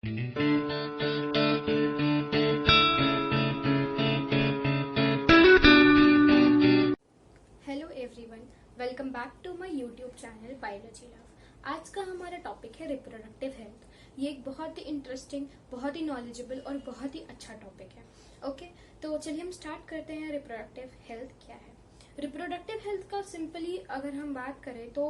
Hello everyone, welcome back to my YouTube channel biology love. आज का हमारा topic है रिप्रोडक्टिव हेल्थ। ये एक बहुत ही इंटरेस्टिंग, बहुत ही नॉलेजेबल और बहुत ही अच्छा टॉपिक है। ओके, तो चलिए हम स्टार्ट करते हैं। रिप्रोडक्टिव हेल्थ क्या है? रिप्रोडक्टिव हेल्थ का सिंपली अगर हम बात करें तो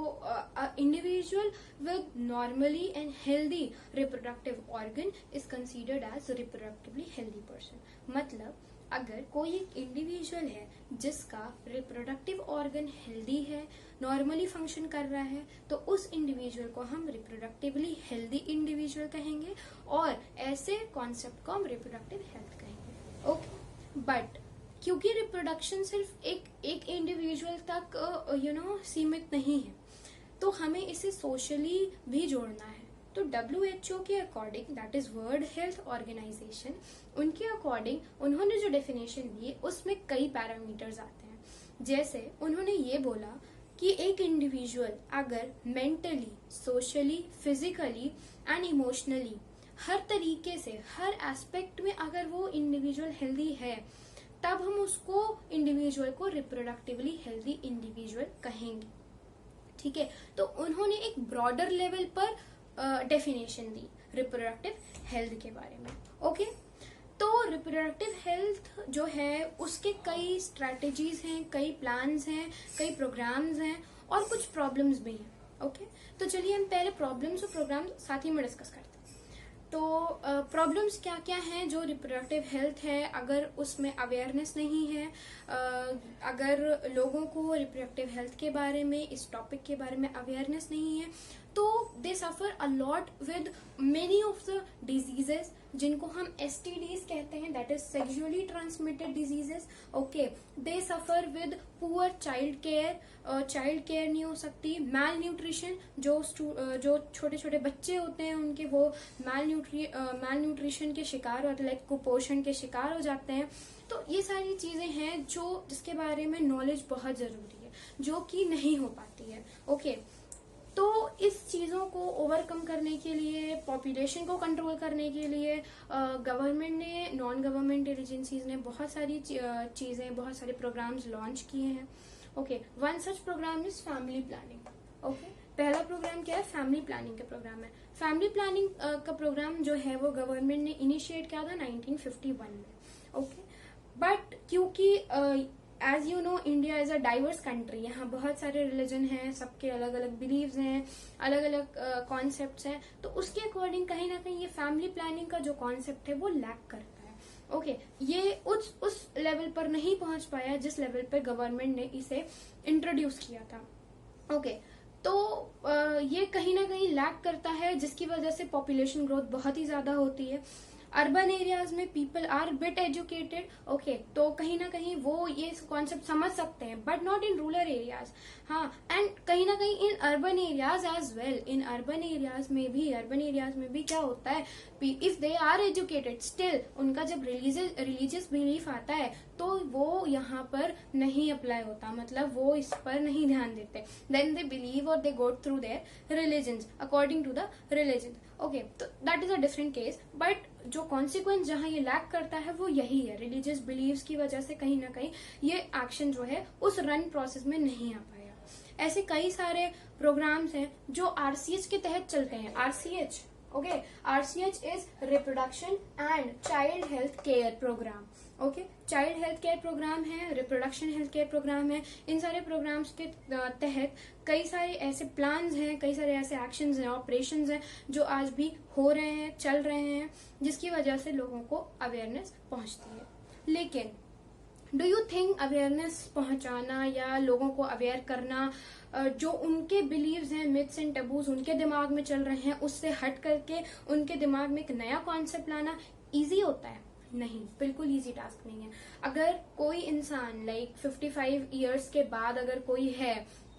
individual with normally and healthy reproductive organ is considered as reproductively healthy person. मतलब अगर कोई एक इंडिविजुअल है जिसका रिप्रोडक्टिव ऑर्गन हेल्दी है, नॉर्मली फंक्शन कर रहा है, तो उस इंडिविजुअल को हम रिप्रोडक्टिवली हेल्दी इंडिविजुअल कहेंगे और ऐसे कॉन्सेप्ट को हम रिप्रोडक्टिव हेल्थ कहेंगे। ओके, बट क्योंकि रिप्रोडक्शन सिर्फ एक इंडिविजुअल तक सीमित नहीं है, तो हमें इसे सोशली भी जोड़ना है। तो WHO के according, that is World Health Organization, उनके अकॉर्डिंग उन्होंने जो डेफिनेशन दी उसमें कई पैरामीटर्स आते हैं। जैसे उन्होंने ये बोला कि एक इंडिविजुअल अगर mentally, socially, physically and emotionally हर तरीके से, हर एस्पेक्ट में अगर वो इंडिविजुअल हेल्दी है, तब हम उसको इंडिविजुअल को रिप्रोडक्टिवली हेल्दी इंडिविजुअल कहेंगे। ठीक है, तो उन्होंने एक ब्रॉडर लेवल पर डेफिनेशन दी रिप्रोडक्टिव हेल्थ के बारे में। ओके, तो रिप्रोडक्टिव हेल्थ जो है उसके कई स्ट्रेटेजीज हैं, कई प्लान्स हैं, कई प्रोग्राम्स हैं और कुछ प्रॉब्लम्स भी हैं। ओके, तो चलिए हम पहले प्रॉब्लम्स और प्रोग्राम साथ ही में डिस्कस करते हैं। तो प्रॉब्लम्स क्या क्या हैं जो रिप्रोडक्टिव हेल्थ है, अगर उसमें अवेयरनेस नहीं है, अगर लोगों को रिप्रोडक्टिव हेल्थ के बारे में, इस टॉपिक के बारे में अवेयरनेस नहीं है, तो they suffer a lot with many of the diseases जिनको हम STDs कहते हैं, that is sexually transmitted diseases. Okay, they suffer with poor child care, child care नहीं हो सकती, मैल न्यूट्रिशन, जो छोटे छोटे बच्चे होते हैं उनके वो मैल न्यूट्रिशन के शिकार होते हैं, लाइक कुपोषण के शिकार हो जाते हैं। तो ये सारी चीजें हैं जिसके बारे में नॉलेज बहुत जरूरी है, जो कि नहीं हो पाती है। ओके, तो इस चीजों को ओवरकम करने के लिए, पॉपुलेशन को कंट्रोल करने के लिए गवर्नमेंट ने, नॉन गवर्नमेंटल एजेंसीज ने बहुत सारी चीजें, बहुत सारे प्रोग्राम्स लॉन्च किए हैं। Okay, one such program is family planning. Okay, पहला प्रोग्राम क्या है? फैमिली प्लानिंग का प्रोग्राम है। फैमिली प्लानिंग का प्रोग्राम जो है वो गवर्नमेंट ने इनिशिएट किया था 1951 में। ओके, बट क्योंकि as you know, India is a diverse country, यहाँ बहुत सारे रिलीजन हैं, सबके अलग अलग बिलीव्स हैं, अलग अलग कॉन्सेप्ट्स हैं, तो उसके अकॉर्डिंग कहीं ना कहीं ये फैमिली प्लानिंग का जो कॉन्सेप्ट है वो लैक करता है। ओके, ये उस लेवल पर नहीं पहुंच पाया जिस लेवल पर गवर्नमेंट ने इसे इंट्रोड्यूस किया था। ओके, तो ये कहीं ना कहीं लैक करता है, जिसकी वजह से पॉपुलेशन ग्रोथ बहुत ही ज्यादा होती है। अर्बन एरियाज में people are bit educated. Okay, तो कहीं ना कहीं वो ये कॉन्सेप्ट समझ सकते हैं, but not in rural areas. हाँ, एंड कहीं ना कहीं in urban areas as well, in urban areas में भी क्या होता है, if they are educated still, उनका जब रिलीजियस बिलीफ आता है तो वो यहाँ पर नहीं अप्लाई होता, मतलब वो इस पर नहीं ध्यान देते। देन दे बिलीव और they go through their religions according to the religion. Okay, तो that is a different case, but जो कॉन्सिक्वेंस जहां ये लैक करता है वो यही है, रिलीजियस बिलीव्स की वजह से कहीं ना कहीं ये एक्शन जो है उस रन प्रोसेस में नहीं आ पाया। ऐसे कई सारे प्रोग्राम्स हैं जो RCH के तहत चलते हैं। RCH, okay, RCH is reproduction and child health care program. Okay, child health care program है, रिप्रोडक्शन हेल्थ केयर प्रोग्राम है। इन सारे प्रोग्राम्स के तहत कई सारे ऐसे प्लान्स हैं, कई सारे ऐसे एक्शंस हैं, ऑपरेशंस हैं जो आज भी हो रहे हैं, चल रहे हैं, जिसकी वजह से लोगों को अवेयरनेस पहुंचती है। लेकिन डू यू थिंक अवेयरनेस पहुंचाना या लोगों को अवेयर करना, जो उनके बिलीव्स हैं, मिथ्स एंड टैबूज उनके दिमाग में चल रहे हैं, उससे हट करके उनके दिमाग में एक नया कॉन्सेप्ट लाना इजी होता है? नहीं, बिल्कुल इजी टास्क नहीं है। अगर कोई इंसान लाइक 55 ईयर्स के बाद अगर कोई है,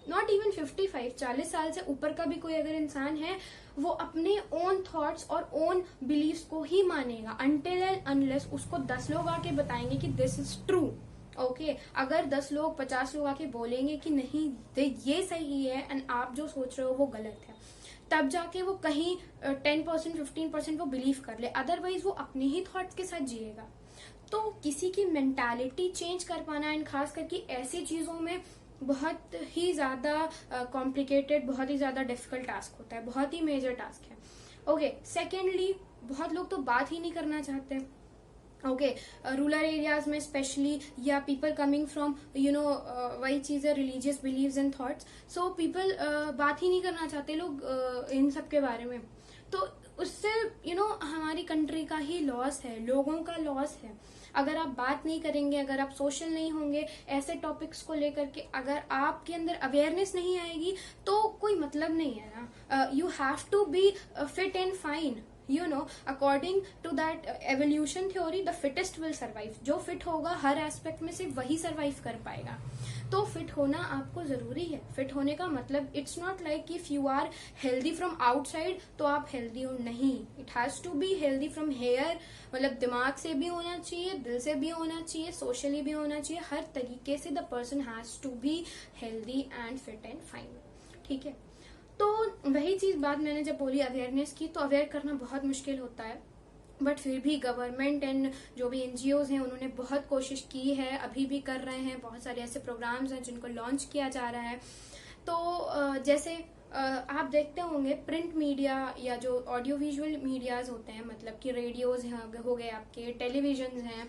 नॉट इवन 55, 40 साल से ऊपर का भी कोई अगर इंसान है, वो अपने ओन थॉट्स और ओन बिलीव्स को ही मानेगा अनटिल एंड अनलेस उसको 10 लोग आके बताएंगे कि दिस इज ट्रू। ओके, अगर 10 लोग 50 लोग आके बोलेंगे कि नहीं ये सही है एंड आप जो सोच रहे हो वो गलत है, तब जाके वो कहीं 10% 15% वो बिलीव कर ले, अदरवाइज वो अपने ही थॉट्स के साथ जिएगा। तो किसी की मेंटालिटी चेंज कर पाना, एंड खास करके ऐसी चीजों में बहुत ही ज्यादा कॉम्प्लिकेटेड, बहुत ही ज्यादा डिफिकल्ट टास्क होता है, बहुत ही मेजर टास्क है। ओके, सेकेंडली बहुत लोग तो बात ही नहीं करना चाहते। ओके, रूरल एरियाज में स्पेशली, या पीपल कमिंग फ्रॉम वही चीज है, religious believes and thoughts, so people बात ही नहीं करना चाहते लोग इन सब के बारे में। तो उससे हमारी कंट्री का ही लॉस है, लोगों का लॉस है। अगर आप बात नहीं करेंगे, अगर आप सोशल नहीं होंगे ऐसे टॉपिक्स को लेकर के, अगर आपके अंदर अवेयरनेस नहीं आएगी तो कोई मतलब नहीं है ना। You have to be fit and fine, according to that evolution theory, the fittest will survive। जो फिट होगा हर एस्पेक्ट में से वही सर्वाइव कर पाएगा। तो फिट होना आपको जरूरी है। फिट होने का मतलब it's not like if you are healthy from outside तो आप हेल्दी हो, नहीं। It has to be healthy from here, मतलब दिमाग से भी होना चाहिए, दिल से भी होना चाहिए, सोशली भी होना चाहिए, हर तरीके से the person has to be healthy and fit and fine. ठीक है, तो वही चीज बात मैंने जब बोली अवेयरनेस की, तो अवेयर करना बहुत मुश्किल होता है, बट फिर भी गवर्नमेंट एंड जो भी एनजीओज हैं उन्होंने बहुत कोशिश की है, अभी भी कर रहे हैं। बहुत सारे ऐसे प्रोग्राम्स हैं जिनको लॉन्च किया जा रहा है। तो जैसे आप देखते होंगे प्रिंट मीडिया या जो ऑडियो विजुअल मीडियाज होते हैं, मतलब कि रेडियोज हो गए, आपके टेलीविजन हैं,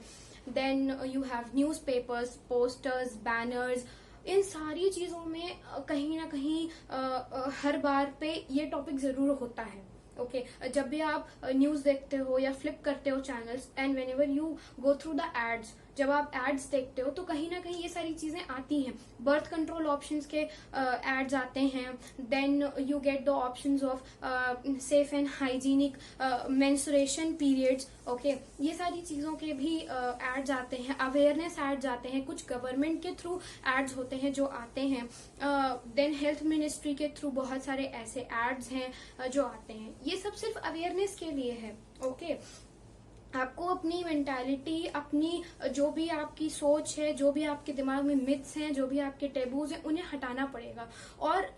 then you have newspapers, posters, banners, इन सारी चीजों में कहीं ना कहीं हर बार पे ये टॉपिक जरूर होता है। ओके, जब भी आप न्यूज देखते हो या फ्लिप करते हो channels, and whenever you go through the ads, जब आप एड्स देखते हो तो कहीं ना कहीं ये सारी चीजें आती हैं। बर्थ कंट्रोल ऑप्शंस के एड्स आते हैं, then you get the options of safe and hygienic menstruation periods. Okay, ये सारी चीजों के भी एड्स आते हैं, अवेयरनेस एड्स आते हैं, कुछ गवर्नमेंट के थ्रू एड्स होते हैं जो आते हैं, देन हेल्थ मिनिस्ट्री के थ्रू बहुत सारे ऐसे एड्स हैं जो आते हैं। ये सब सिर्फ अवेयरनेस के लिए है। ओके, आपको अपनी मेंटालिटी, अपनी जो भी आपकी सोच है, जो भी आपके दिमाग में मिथ्स हैं, जो भी आपके टेबूज हैं, उन्हें हटाना पड़ेगा। और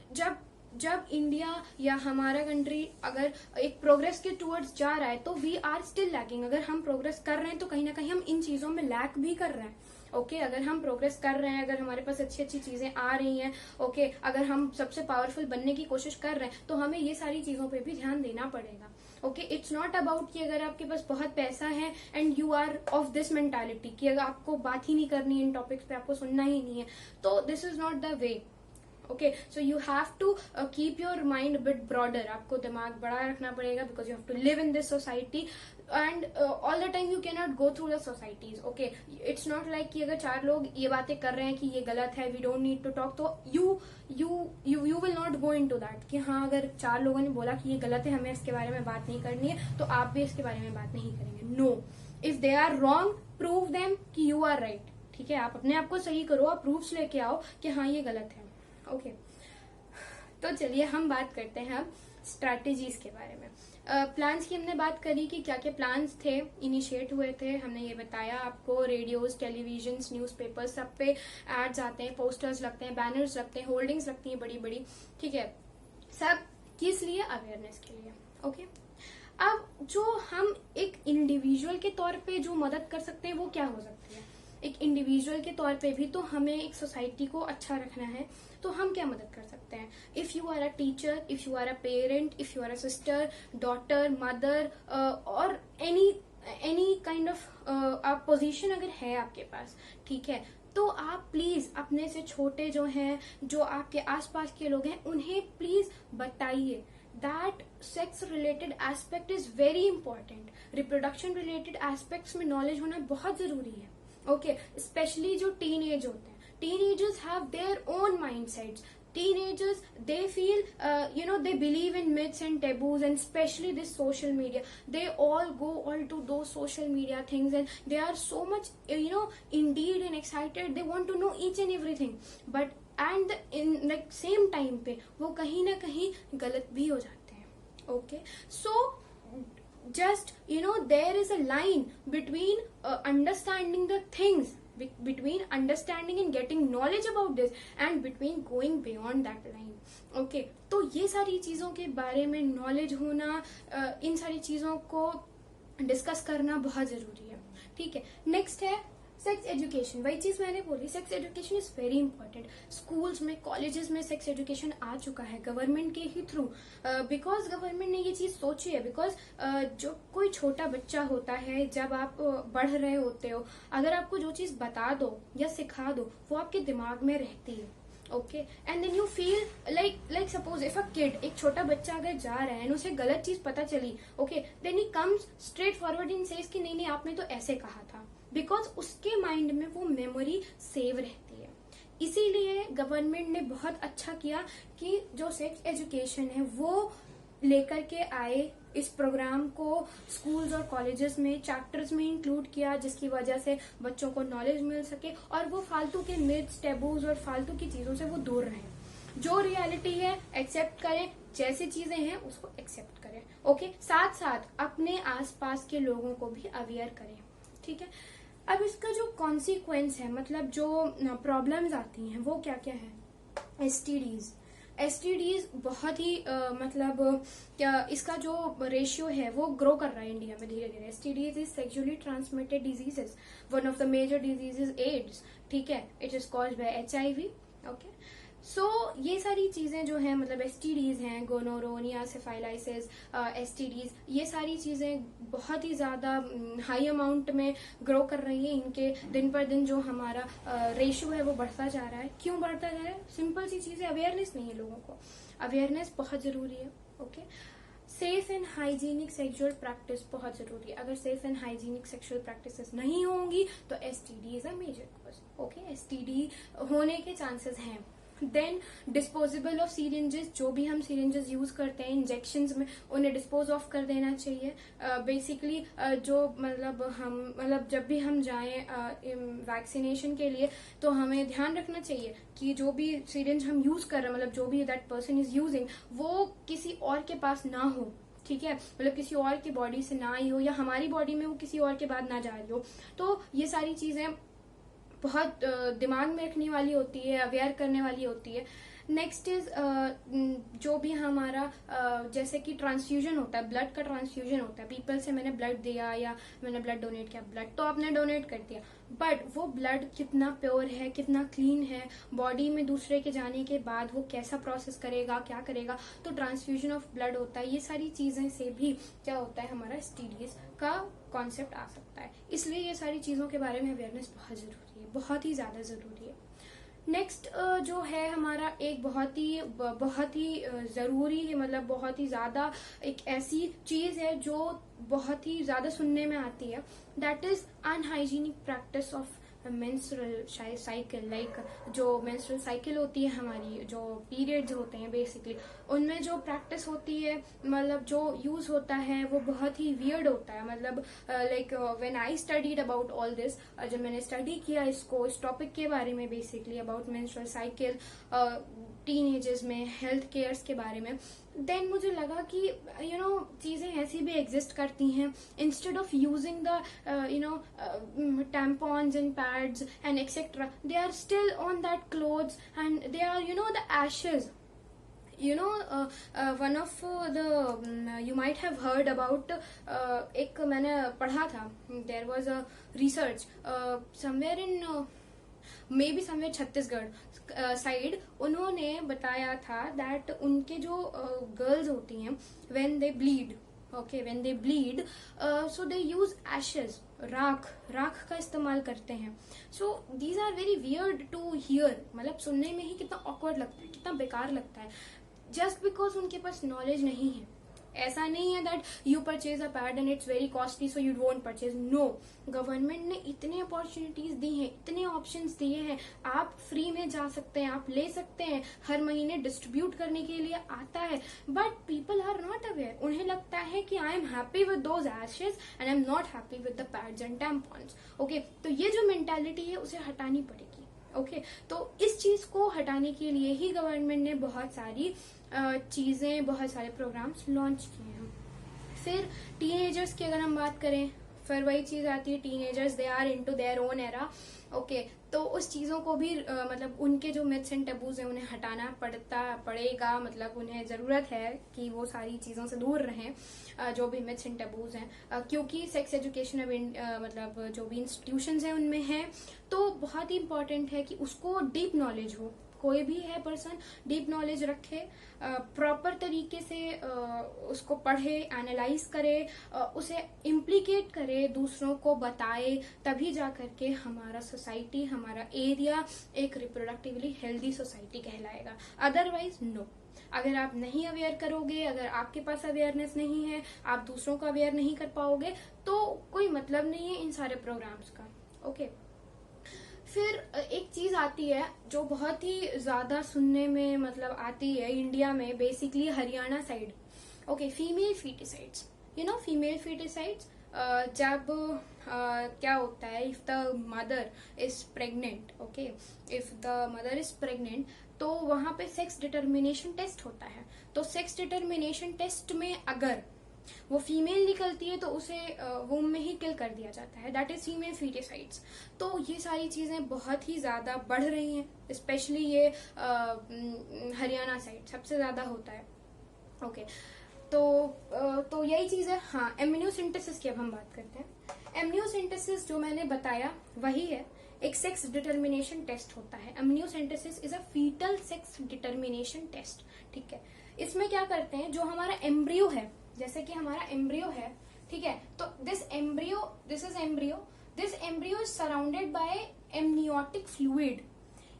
जब इंडिया या हमारा कंट्री अगर एक प्रोग्रेस के टूवर्ड्स जा रहा है तो वी आर स्टिल लैकिंग। अगर हम प्रोग्रेस कर रहे हैं तो कहीं ना कहीं हम इन चीजों में लैक भी कर रहे हैं। ओके, अगर हम प्रोग्रेस कर रहे हैं, अगर हमारे पास अच्छी अच्छी चीजें आ रही हैं, ओके, अगर हम सबसे पावरफुल बनने की कोशिश कर रहे हैं, तो हमें ये सारी चीजों पे भी ध्यान देना पड़ेगा। ओके, इट्स नॉट अबाउट कि अगर आपके पास बहुत पैसा है and you are of this mentality कि अगर आपको बात ही नहीं करनी है इन टॉपिक्स पे, आपको सुनना ही नहीं है, तो this is not the way. Okay, so you have to keep your mind bit broader. आपको दिमाग बड़ा रखना पड़ेगा, because you have to live in this society and all the time you can not go through the societies. Okay, it's not like कि अगर 4 लोग ये बातें कर रहे हैं कि ये गलत है, we don't need to talk, तो you will not go into that कि हाँ अगर 4 लोगों ने बोला कि ये गलत है, हमें इसके बारे में बात नहीं करनी है, तो आप भी इसके बारे में बात नहीं करेंगे। No, if they are wrong, prove them कि यू आर राइट। ठीक है, आप अपने आप को सही करो, आप प्रूफ्स लेके आओ कि हाँ ये गलत है। ओके, तो चलिए हम बात करते हैं अब स्ट्रैटेजीज के बारे में। प्लान्स की हमने बात करी कि क्या क्या प्लान्स थे, इनिशिएट हुए थे, हमने ये बताया आपको। रेडियोज, टेलीविजन, न्यूज़पेपर्स, सब पे एड्स आते हैं, पोस्टर्स लगते हैं, बैनर्स लगते हैं, होल्डिंग्स लगती हैं बड़ी बड़ी। ठीक है, सब किस लिए? अवेयरनेस के लिए। ओके, अब जो हम एक इंडिविजुअल के तौर पे जो मदद कर सकते हैं वो क्या हो सकती है? एक इंडिविजुअल के तौर पे भी तो हमें एक सोसाइटी को अच्छा रखना है, तो हम क्या मदद कर सकते हैं? If you are a teacher, if you are a parent, if you are a sister, daughter, mother और एनी काइंड ऑफ आप पोजीशन अगर है आपके पास, ठीक है, तो आप प्लीज अपने से छोटे जो हैं, जो आपके आसपास के लोग हैं, उन्हें प्लीज बताइए that sex related aspect is very important. Reproduction related aspects में नॉलेज होना बहुत जरूरी है। ओके, स्पेशली जो टीन एज होते हैं, teenagers have their own mindsets. Teenagers, they feel they believe in myths and taboos, and especially this social media, they all go all to those social media things, and they are so much indeed and excited, they want to know each and everything, but and in like same time पे वो कहीं ना कहीं गलत भी हो जाते हैं। Okay, so just there is a line between understanding the things between understanding and getting knowledge about this and between going beyond that line. Okay तो ये सारी चीजों के बारे में नॉलेज होना, इन सारी चीजों को डिस्कस करना बहुत जरूरी है. ठीक है, नेक्स्ट है सेक्स एजुकेशन. वही चीज मैंने बोली, sex education is very important. Schools में, कॉलेजेस में सेक्स एजुकेशन आ चुका है गवर्नमेंट के ही थ्रू, बिकॉज गवर्नमेंट ने ये चीज सोची है. बिकॉज जो कोई छोटा बच्चा होता है, जब आप बढ़ रहे होते हो, अगर आपको जो चीज बता दो या सिखा दो वो आपके दिमाग में रहती है. Okay, and then you feel like suppose if a kid, एक छोटा बच्चा अगर जा रहा है और उसे गलत चीज पता चली, okay, then he comes straightforward in says कि नहीं नहीं आपने तो ऐसे कहा था, बिकॉज उसके माइंड में वो मेमोरी सेव रहती है. इसीलिए गवर्नमेंट ने बहुत अच्छा किया कि जो सेक्स एजुकेशन है वो लेकर के आए. इस प्रोग्राम को स्कूल्स और कॉलेजेस में चैप्टर्स में इंक्लूड किया, जिसकी वजह से बच्चों को नॉलेज मिल सके और वो फालतू के मिथ्स, टैबूज और फालतू की चीजों से वो दूर रहें. जो रियलिटी है एक्सेप्ट करें, जैसी चीजें हैं उसको एक्सेप्ट करें. ओके, साथ साथ अपने आसपास के लोगों को भी अवेयर करें. ठीक है, अब इसका जो कॉन्सिक्वेंस है, मतलब जो प्रॉब्लम्स आती हैं वो क्या क्या है. एसटीडीज बहुत ही मतलब इसका जो रेशियो है वो ग्रो कर रहा है इंडिया में धीरे धीरे. STDs is sexually transmitted diseases. One of the major disease is AIDS. ठीक है, it is caused by HIV. Okay, so ये सारी चीजें जो है, मतलब एसटीडीज हैं, गोनोरोनिया, सिफाइलाइसिस, एसटीडीज, ये सारी चीजें बहुत ही ज्यादा हाई अमाउंट में ग्रो कर रही है. इनके दिन पर दिन जो हमारा रेशियो है वो बढ़ता जा रहा है. क्यों बढ़ता जा रहा है? सिंपल सी चीज है, अवेयरनेस नहीं है लोगों को. अवेयरनेस बहुत जरूरी है. Okay, safe and hygienic sexual practice बहुत जरूरी है. अगर safe and hygienic sexual practices नहीं होंगी तो STD is a major cause. Okay, STD होने के चांसेस हैं. देन डिस्पोजेबल ऑफ सीरिंजेस, जो भी हम सीरिंजेस यूज करते हैं इंजेक्शंस में, उन्हें डिस्पोज ऑफ कर देना चाहिए. बेसिकली जो मतलब जब भी हम जाएं वैक्सीनेशन के लिए तो हमें ध्यान रखना चाहिए कि जो भी सीरिंज हम यूज कर रहे हैं, मतलब जो भी दैट पर्सन इज यूजिंग, वो किसी और के पास ना हो. ठीक है, मतलब किसी और की बॉडी से ना आई हो या हमारी बॉडी में वो किसी और के बाद ना जा रही हो. तो ये सारी चीजें बहुत दिमाग में रखने वाली होती है, अवेयर करने वाली होती है. नेक्स्ट इज जो भी हमारा जैसे कि ट्रांसफ्यूजन होता है, ब्लड का ट्रांसफ्यूजन होता है. पीपल से मैंने ब्लड दिया या मैंने ब्लड डोनेट किया, ब्लड तो आपने डोनेट कर दिया, बट वो ब्लड कितना प्योर है, कितना क्लीन है, बॉडी में दूसरे के जाने के बाद वो कैसा प्रोसेस करेगा, क्या करेगा. तो ट्रांसफ्यूजन ऑफ ब्लड होता है. ये सारी चीजें से भी क्या होता है, हमारा एसटीडीज का कॉन्सेप्ट आ सकता है. इसलिए ये सारी चीजों के बारे में अवेयरनेस बहुत जरूरी है, बहुत ही ज्यादा जरूरी है. नेक्स्ट जो है हमारा एक बहुत ही जरूरी है, मतलब बहुत ही ज्यादा एक ऐसी चीज है जो बहुत ही ज्यादा सुनने में आती है, that is unhygienic practice of menstrual cycle. Like जो मेंस्ट्रुअल साइकिल होती है हमारी, जो पीरियड्स होते हैं बेसिकली, उनमें जो प्रैक्टिस होती है, मतलब जो यूज होता है वो बहुत ही वियर्ड होता है. मतलब like when I studied about all this, जब मैंने स्टडी किया इसको, इस टॉपिक के बारे में, basically about menstrual cycle teenagers में, हेल्थ केयर्स के बारे में, देन मुझे लगा कि चीजें ऐसी भी एग्जिस्ट करती हैं. Instead of using the tampons and pads and etc, they are still on that clothes and they are the ashes. One of the you might have heard about एक मैंने पढ़ा था, there was a research somewhere in maybe somewhere Chhattisgarh side, उन्होंने बताया था that उनके जो girls होती हैं when they bleed, so they use ashes, राख का इस्तेमाल करते हैं. So these are very weird to hear, मतलब सुनने में ही कितना ऑकवर्ड लगता है, कितना बेकार लगता है, जस्ट बिकॉज उनके पास नॉलेज नहीं है. ऐसा नहीं है that you purchase a pad and it's very costly so you won't purchase. No, government ने इतने अपॉर्चुनिटीज दी हैं, इतने ऑप्शंस दिए हैं, आप फ्री में जा सकते हैं, आप ले सकते हैं, हर महीने डिस्ट्रीब्यूट करने के लिए आता है. But people are not aware. उन्हें लगता है कि I am happy with those ashes and I am not happy with the pads and tampons. Okay, तो ये जो मेंटालिटी है उसे हटानी पड़ेगी. ओके, तो इस चीज को हटाने के लिए ही गवर्नमेंट ने बहुत सारी चीजें, बहुत सारे प्रोग्राम्स लॉन्च किए हैं. फिर टीनेजर्स की अगर हम बात करें, फिर वही चीज आती है, teenagers they are into their own era. Okay, तो उस चीजों को भी मतलब उनके जो मिथ्स एंड टैबूज हैं उन्हें हटाना पड़ेगा। मतलब उन्हें जरूरत है कि वो सारी चीजों से दूर रहें, जो भी मिथ्स एंड टैबूज हैं, क्योंकि सेक्स एजुकेशन अब मतलब जो भी इंस्टीट्यूशंस हैं उनमें है, तो बहुत ही इंपॉर्टेंट है कि उसको डीप नॉलेज हो। कोई भी है पर्सन डीप नॉलेज रखे, प्रॉपर तरीके से उसको पढ़े, एनालाइज करे, उसे इम्प्लीकेट करे, दूसरों को बताए, तभी जा करके हमारा सोसाइटी, हमारा एरिया एक रिप्रोडक्टिवली हेल्दी सोसाइटी कहलाएगा। Otherwise no. अगर आप नहीं अवेयर करोगे, अगर आपके पास अवेयरनेस नहीं है, आप दूसरों को अवेयर नहीं कर पाओगे, तो कोई मतलब नहीं है इन सारे प्रोग्राम्स का। ओके, फिर एक चीज आती है जो बहुत ही ज्यादा सुनने में मतलब आती है इंडिया में, basically Haryana side. Okay, female foeticides. You know female foeticides, जब क्या होता है, if the mother is pregnant, okay, if the mother is pregnant, तो वहां पे सेक्स डिटर्मिनेशन टेस्ट होता है। तो सेक्स डिटर्मिनेशन टेस्ट में अगर वो फीमेल निकलती है तो उसे वूम में ही किल कर दिया जाता है। That is female foeticides. तो ये सारी चीजें बहुत ही ज्यादा बढ़ रही हैं, स्पेशली ये हरियाणा साइड सबसे ज्यादा होता है। ओके, तो यही चीज है। हाँ, एम्नियोसेंटेसिस की अब हम बात करते हैं। एम्नियोसेंटेसिस जो मैंने बताया वही है, एक सेक्स डिटर्मिनेशन टेस्ट होता है। Amniocentesis is a fetal sex determination test. ठीक है, इसमें क्या करते हैं, जो हमारा एम्ब्रियो है, जैसे कि हमारा एम्ब्रियो है, ठीक है, तो this is embryo is surrounded by amniotic fluid.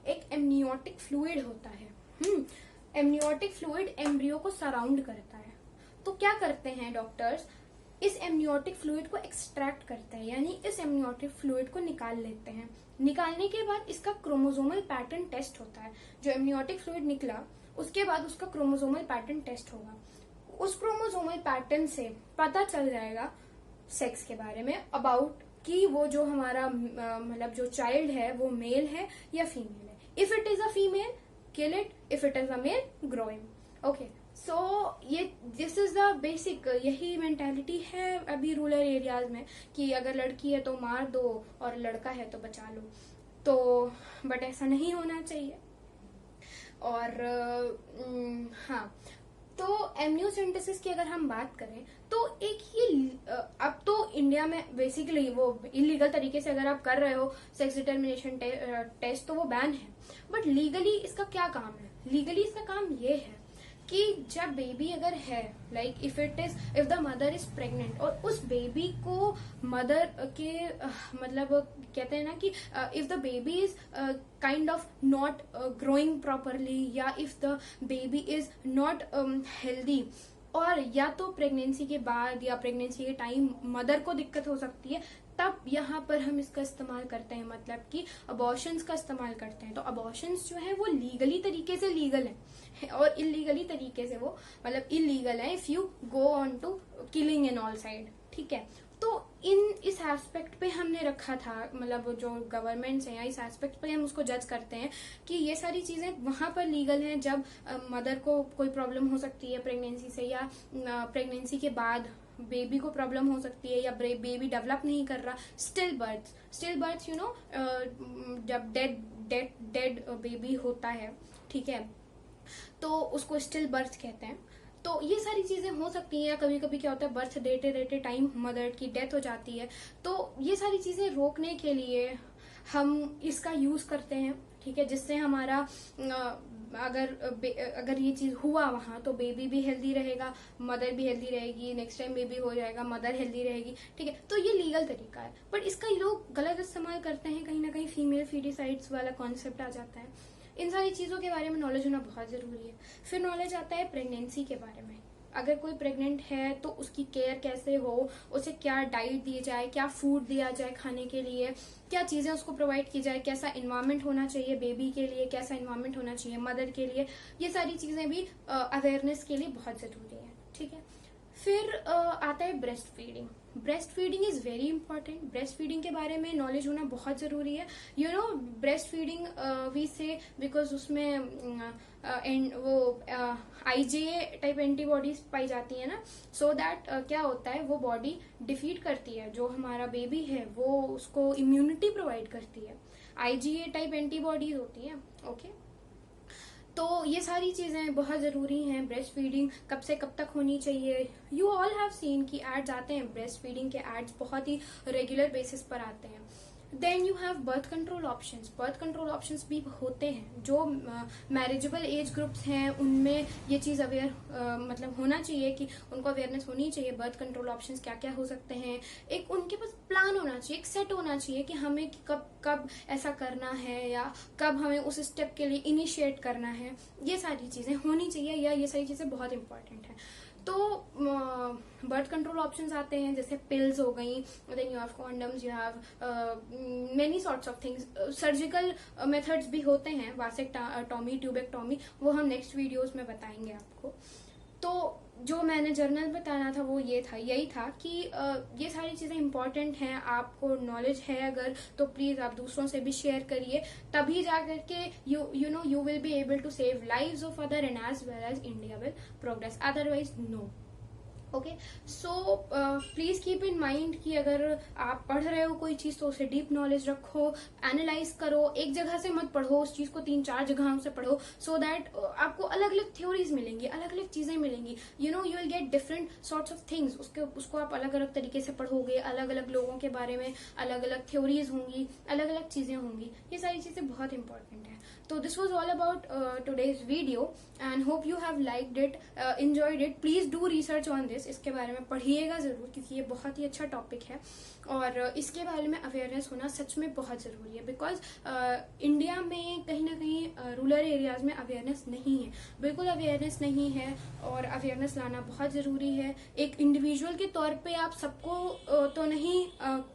एक एमनियोटिक फ्लूइड होता है। एमनियोटिक फ्लूइड एम्ब्रियो को सराउंड करता है। तो क्या करते हैं डॉक्टर्स, इस एमनियोटिक फ्लूइड को एक्सट्रैक्ट करते हैं, यानी इस एमनियोटिक फ्लूइड को निकाल लेते हैं। निकालने के बाद इसका क्रोमोसोमल पैटर्न टेस्ट होता है। जो एमनियोटिक फ्लूइड निकला उसके बाद उसका क्रोमोसोमल पैटर्न टेस्ट होगा। उस क्रोमोसोमल पैटर्न से पता चल जाएगा सेक्स के बारे में, अबाउट कि वो जो हमारा मतलब जो चाइल्ड है वो मेल है या फीमेल है। If it is a female, kill it, if it is a male, grow him. Okay, so ये दिस इज द बेसिक, यही मेंटालिटी है अभी रूरल एरियाज में कि अगर लड़की है तो मार दो और लड़का है तो बचा लो। तो बट ऐसा नहीं होना चाहिए। और हाँ, तो एम्नियोसेंटेसिस की अगर हम बात करें तो एक ये अब तो इंडिया में बेसिकली वो इलीगल तरीके से अगर आप कर रहे हो सेक्स डिटर्मिनेशन टेस्ट तो वो बैन है। बट लीगली इसका क्या काम है? लीगली इसका काम ये है कि जब बेबी अगर है, like if the mother is pregnant और उस बेबी को मदर के मतलब कहते हैं ना कि if the baby is kind of not growing properly, या if the baby is not healthy, और या तो प्रेगनेंसी के बाद या प्रेगनेंसी के टाइम मदर को दिक्कत हो सकती है, तब यहाँ पर हम इसका इस्तेमाल करते हैं, मतलब कि अबॉर्शंस का इस्तेमाल करते हैं। तो अबॉर्शंस जो है वो लीगली तरीके से लीगल है और इलीगली तरीके से वो मतलब इलीगल है if you go on to killing in all side. ठीक है, तो इस एस्पेक्ट पे हमने रखा था, मतलब जो गवर्नमेंट्स हैं या इस एस्पेक्ट पे हम उसको जज करते हैं कि ये सारी चीजें वहां पर लीगल हैं जब मदर को कोई प्रॉब्लम हो सकती है प्रेगनेंसी से, या प्रेगनेंसी के बाद बेबी को प्रॉब्लम हो सकती है, या बेबी डेवलप नहीं कर रहा, स्टिल बर्थ यू नो, जब डेड बेबी होता है, ठीक है, तो उसको स्टिल बर्थ कहते हैं। तो ये सारी चीजें हो सकती हैं, या कभी कभी क्या होता है बर्थ देते टाइम मदर की डेथ हो जाती है। तो ये सारी चीजें रोकने के लिए हम इसका यूज करते हैं, ठीक है, जिससे हमारा अगर ये चीज हुआ वहां तो बेबी भी हेल्दी रहेगा, मदर भी हेल्दी रहेगी, नेक्स्ट टाइम बेबी हो जाएगा मदर हेल्दी रहेगी। ठीक है, तो ये लीगल तरीका है, बट इसका लोग गलत इस्तेमाल करते हैं, कहीं ना कहीं फीमेल फीटिसाइड्स वाला कॉन्सेप्ट आ जाता है। इन सारी चीजों के बारे में नॉलेज होना बहुत जरूरी है। फिर नॉलेज आता है प्रेगनेंसी के बारे में। अगर कोई प्रेग्नेंट है तो उसकी केयर कैसे हो, उसे क्या डाइट दी जाए, क्या फूड दिया जाए खाने के लिए, क्या चीजें उसको प्रोवाइड की जाए, कैसा इन्वायरमेंट होना चाहिए बेबी के लिए, कैसा इन्वायरमेंट होना चाहिए मदर के लिए, ये सारी चीजें भी अवेयरनेस के लिए बहुत जरूरी है। ठीक है, फिर आता है breastfeeding. Breastfeeding is very important. Breastfeeding के बारे में नॉलेज होना बहुत जरूरी है। You know breastfeeding we say because उसमें वो IgA टाइप एंटीबॉडीज पाई जाती है ना, सो दैट क्या होता है वो बॉडी डिफीट करती है, जो हमारा बेबी है वो उसको इम्यूनिटी प्रोवाइड करती है। IgA टाइप एंटीबॉडीज होती है। ओके, तो ये सारी चीजें बहुत जरूरी हैं। ब्रेस्ट फीडिंग कब से कब तक होनी चाहिए। यू ऑल हैव सीन कि एड्स आते हैं, ब्रेस्ट फीडिंग के एड्स बहुत ही रेगुलर बेसिस पर आते हैं। Then you have birth control options. Birth control options भी होते हैं। जो मैरिजेबल एज ग्रुप्स हैं उनमें ये चीज अवेयर मतलब होना चाहिए कि उनको अवेयरनेस होनी चाहिए बर्थ कंट्रोल ऑप्शंस क्या क्या हो सकते हैं। एक उनके पास प्लान होना चाहिए, एक सेट होना चाहिए कि हमें कब कब ऐसा करना है या कब हमें उस स्टेप के लिए इनिशिएट करना है। ये सारी चीजें होनी चाहिए, या ये सारी चीजें बहुत इंपॉर्टेंट है। तो बर्थ कंट्रोल ऑप्शंस आते हैं जैसे पिल्स हो गई, then you have condoms, you have many sorts of things. Surgical methods भी होते हैं, वासेक्टॉमी, ट्यूबेक्टॉमी, वो हम नेक्स्ट वीडियोस में बताएंगे आपको। तो जो मैंने जर्नल बताना था वो यही था कि ये सारी चीजें इंपॉर्टेंट हैं। आपको नॉलेज है अगर तो प्लीज आप दूसरों से भी शेयर करिए, तभी जाकर के you will be able to save lives of other and as well as India will progress, otherwise no. Okay, so please keep in mind कि अगर आप पढ़ रहे हो कोई चीज तो उसे डीप नॉलेज रखो, एनालाइज करो। एक जगह से मत पढ़ो उस चीज को, 3-4 जगहों से पढ़ो, सो दैट आपको अलग अलग थ्योरीज मिलेंगी, अलग अलग चीजें मिलेंगी। You will get different sorts of things. उसको आप अलग अलग तरीके से पढ़ोगे, अलग अलग लोगों के बारे में अलग अलग थ्योरीज होंगी, अलग अलग चीजें होंगी। ये सारी चीजें बहुत इंपॉर्टेंट है। तो this was all about today's video and hope you have liked it, enjoyed it. Please do research on this. इसके बारे में पढ़िएगा जरूर क्योंकि ये बहुत ही अच्छा टॉपिक है और इसके बारे में अवेयरनेस होना सच में बहुत जरूरी है। बिकॉज इंडिया में कहीं ना कहीं रूरल एरियाज में अवेयरनेस नहीं है, बिल्कुल अवेयरनेस नहीं है, और अवेयरनेस लाना बहुत जरूरी है। एक इंडिविजुअल के तौर पे आप सबको तो नहीं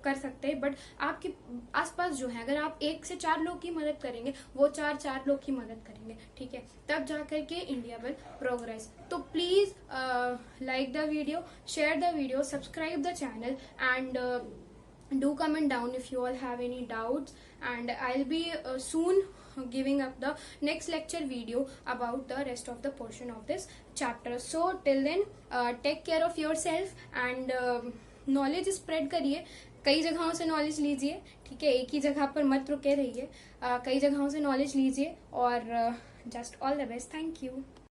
कर सकते, बट आपके आसपास जो है, अगर आप 1 से 4 लोग की मदद करेंगे, वो 4 लोग की मदद करेंगे, ठीक है, तब जाकर के इंडिया विल प्रोग्रेस। तो please like the video, share the video, subscribe the channel, and do comment down if you all have any doubts, and I'll be soon giving up the next lecture video about the rest of the portion of this chapter. So till then, take care of yourself and knowledge spread करिए। कई जगहों से knowledge लीजिए, ठीक है, एक ही जगह पर मत रुके रहिए, कई जगहों से नॉलेज लीजिए और just all the best. Thank you.